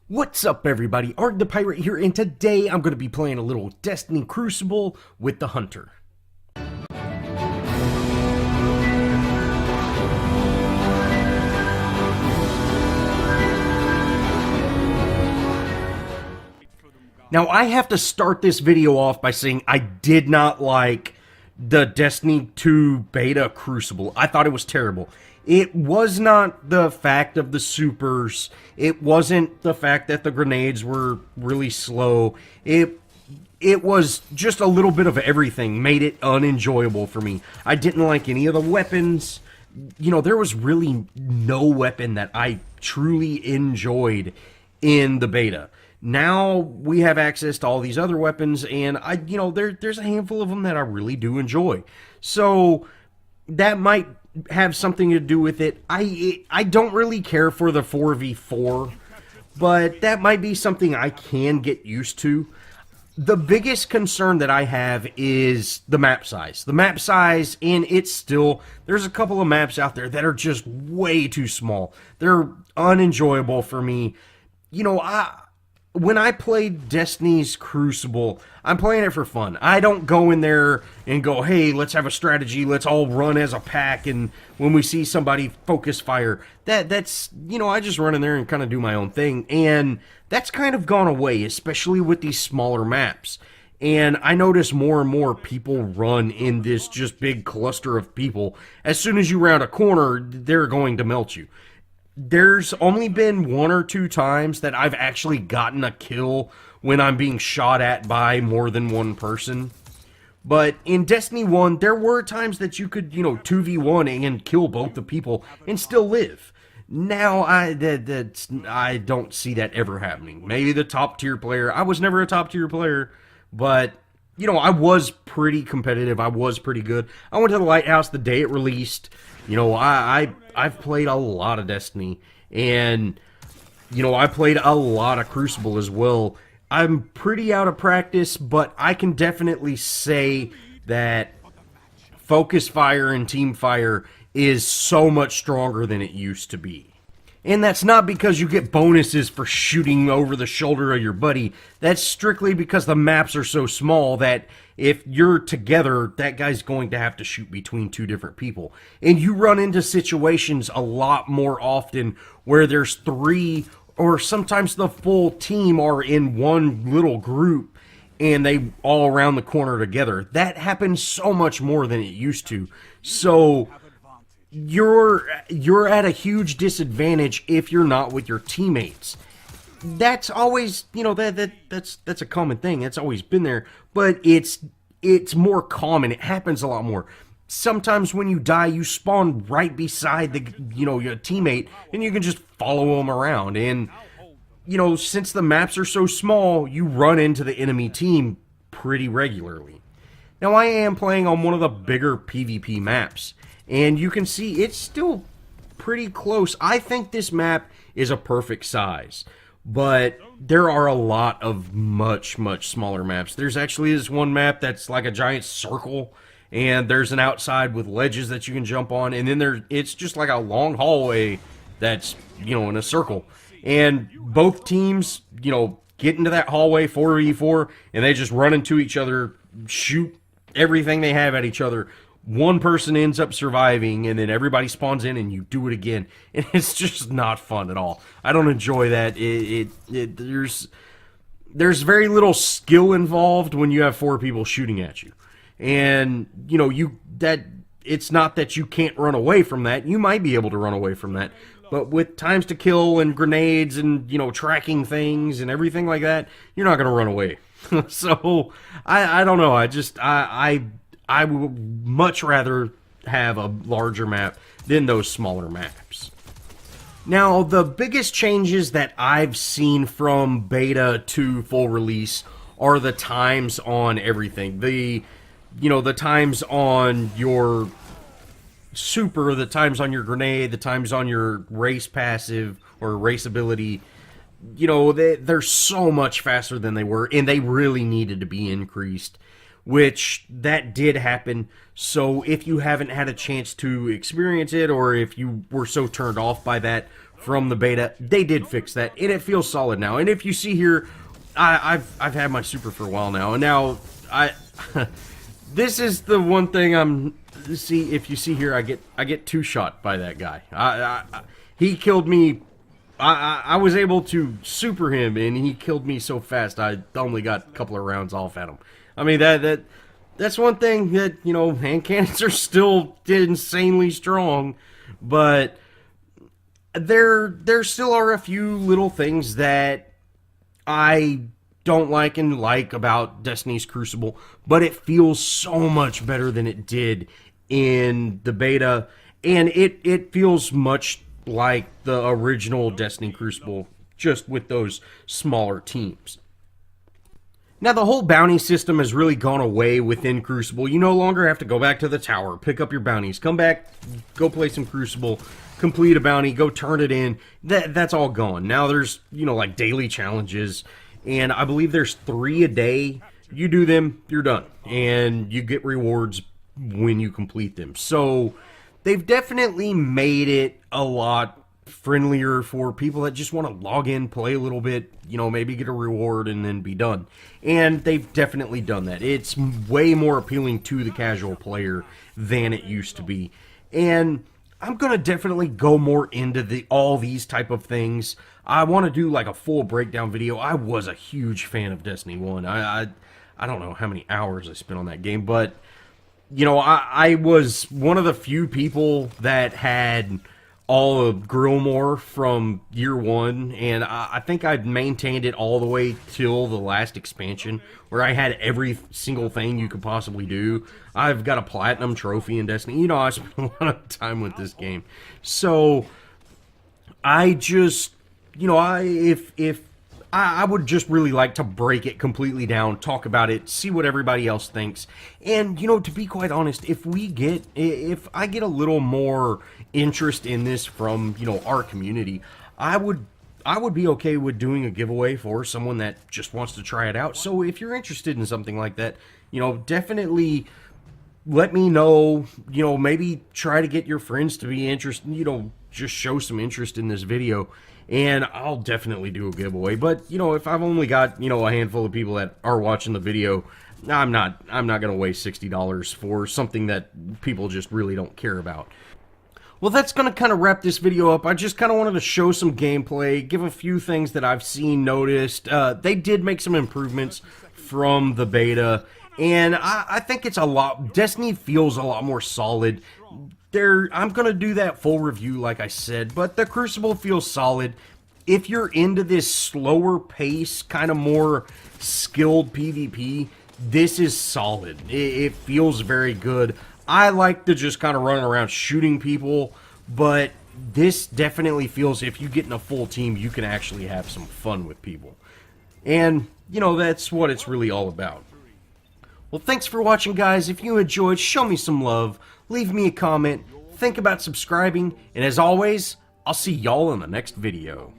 What's up, everybody? Arrg the Pirate here, and today I'm going to be playing a little Destiny Crucible with the Hunter. Now, I have to start this video off by saying I did not like the Destiny 2 beta Crucible. I thought it was terrible. It was not the fact of the supers. It wasn't the fact that the grenades were really slow. It was just a little bit of everything made it unenjoyable for me. I didn't like any of the weapons. You know, there was really no weapon that I truly enjoyed in the beta. Now we have access to all these other weapons, and there's a handful of them that I really do enjoy. So that might have something to do with it. I don't really care for the 4v4, but that might be something I can get used to. The biggest concern that I have is the map size. The map size, and it's still, there's a couple of maps out there that are just way too small. They're unenjoyable for me. You know, when I play Destiny's Crucible, I'm playing it for fun. I don't go in there and go, hey, let's have a strategy, let's all run as a pack, and when we see somebody focus fire, that's, you know, I just run in there and kind of do my own thing, and that's kind of gone away, especially with these smaller maps. And I notice more and more people run in this just big cluster of people. As soon as you round a corner, they're going to melt you. There's only been one or two times that I've actually gotten a kill when I'm being shot at by more than one person. But in Destiny 1, there were times that you could, 2v1 and kill both the people and still live. Now, I don't see that ever happening. Maybe the top tier player. I was never a top tier player, but I was pretty competitive. I was pretty good. I went to the Lighthouse the day it released. I've played a lot of Destiny, and I played a lot of Crucible as well. I'm pretty out of practice, but I can definitely say that focus fire and team fire is so much stronger than it used to be. And that's not because you get bonuses for shooting over the shoulder of your buddy. That's strictly because the maps are so small that if you're together, that guy's going to have to shoot between two different people. And you run into situations a lot more often where there's three, or sometimes the full team are in one little group and they all around the corner together. That happens so much more than it used to. So you're at a huge disadvantage if you're not with your teammates. That's always, that's a common thing. It's always been there, but it's more common. It happens a lot more. Sometimes when you die, you spawn right beside your teammate, and you can just follow them around. And since the maps are so small, you run into the enemy team pretty regularly. Now, I am playing on one of the bigger PvP maps, and you can see it's still pretty close. I think this map is a perfect size, but there are a lot of much, much smaller maps. There's actually this one map that's like a giant circle, and there's an outside with ledges that you can jump on, and then it's just like a long hallway that's, in a circle. And both teams, get into that hallway 4v4, and they just run into each other, shoot everything they have at each other. One person ends up surviving, and then everybody spawns in, and you do it again. And it's just not fun at all. I don't enjoy that. There's very little skill involved when you have four people shooting at you. And, it's not that you can't run away from that. You might be able to run away from that. But with times to kill and grenades and, tracking things and everything like that, you're not going to run away. So, I don't know. I would much rather have a larger map than those smaller maps. Now, the biggest changes that I've seen from beta to full release are the times on everything. The times on your super, the times on your grenade, the times on your race passive or race ability. They're so much faster than they were, and they really needed to be increased, which that did happen. So if you haven't had a chance to experience it, or if you were so turned off by that from the beta. They did fix that, and it feels solid now. And if you see here, I've had my super for a while now, and now this is the one thing see, if you see here, I get two-shot by that guy. He killed me. I was able to super him, and he killed me so fast I only got a couple of rounds off at him. I mean, that's one thing that, you know, hand cannons are still insanely strong, but there still are a few little things that I don't like and like about Destiny's Crucible, but it feels so much better than it did in the beta, and it feels much like the original Destiny Crucible, just with those smaller teams. Now, the whole bounty system has really gone away within Crucible. You no longer have to go back to the tower, pick up your bounties, come back, go play some Crucible, complete a bounty, go turn it in. That's all gone. Now there's, you know, like daily challenges, and I believe there's 3 a day. You do them, you're done, and you get rewards when you complete them. So they've definitely made it a lot friendlier for people that just want to log in, play a little bit, you know, maybe get a reward and then be done. And they've definitely done that. It's way more appealing to the casual player than it used to be. And I'm going to definitely go more into all these type of things. I want to do like a full breakdown video. I was a huge fan of Destiny 1. I don't know how many hours I spent on that game, but you know, I was one of the few people that had all of Grillmore from year 1, and I think I've maintained it all the way till the last expansion, where I had every single thing you could possibly do. I've got a platinum trophy in Destiny. You know, I spent a lot of time with this game. So I just, you know, I would just really like to break it completely down, talk about it, see what everybody else thinks. And, you know, to be quite honest, if I get a little more interest in this from, you know, our community, I would be okay with doing a giveaway for someone that just wants to try it out. So if you're interested in something like that, you know, definitely let me know. You know, maybe try to get your friends to be interested, you know, just show some interest in this video, and I'll definitely do a giveaway. But, you know, if I've only got, you know, a handful of people that are watching the video, I'm not going to waste $60 for something that people just really don't care about. Well, that's going to kind of wrap this video up. I just kind of wanted to show some gameplay, give a few things that I've seen, noticed. They did make some improvements from the beta, and I think it's a lot. Destiny feels a lot more solid. I'm going to do that full review, like I said, but the Crucible feels solid. If you're into this slower pace, kind of more skilled PvP, this is solid. It feels very good. I like to just kind of run around shooting people, but this definitely feels, if you get in a full team, you can actually have some fun with people. And, you know, that's what it's really all about. Well, thanks for watching, guys. If you enjoyed, show me some love. Leave me a comment. Think about subscribing. And as always, I'll see y'all in the next video.